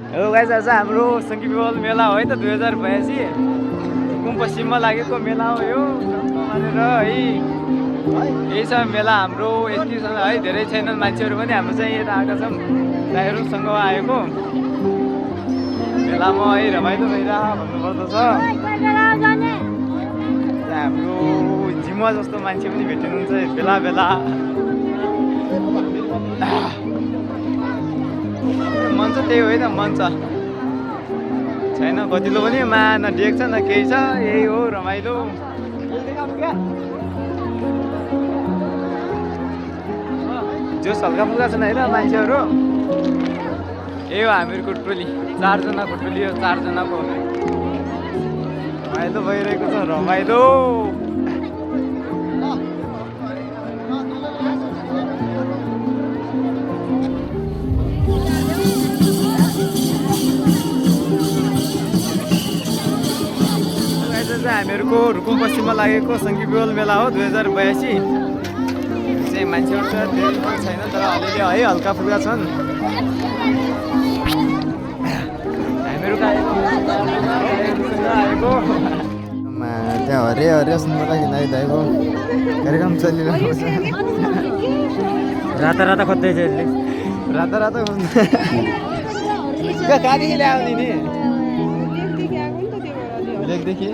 Hello guys, आज हाम्रो सङ्गीत मेला हो है त 2082 रुकुम पश्चिममा लागेको मेला हो यो मानेर है। यही छ मेला हाम्रो यति छ है, धेरै छैनन् मान्छेहरू पनि। हाम्रो चाहिँ यता आएका छौँ दाइहरूसँग आएको मेलामा है, रमाइलो भइरह भन्नुपर्दछ। हाम्रो जिम्मा जस्तो मान्छे पनि भेटिनुहुन्छ बेला बेला। मन चाहिँ त्यही हो है त, मन छैन कतिलो पनि, मा न डेक छ न केही छ, यही हो रमाइलो। जोस हल्का फुल्का छन् होइन मान्छेहरू। यही हो हामीहरूको टोली, 4 जनाको टोली हो, 4 जनाको रमाइलो भइरहेको छ, रमाइलो। हामीहरूको रुकुम पश्चिममा लागेको सङ्गीत मेला हो 2082। चाहिँ मान्छेहरू छ, धेरै छैन तर अलिअलि है हल्का फुल्का छन्। हामीहरू आएको त्यहाँ हरिया हरिया सुन्नु लागि आइरहेको कार्यक्रम चलिरहेको छ। राता राता खोज्दै छ यसले, राता राता कहाँदेखि ल्याउने नि लेकदेखि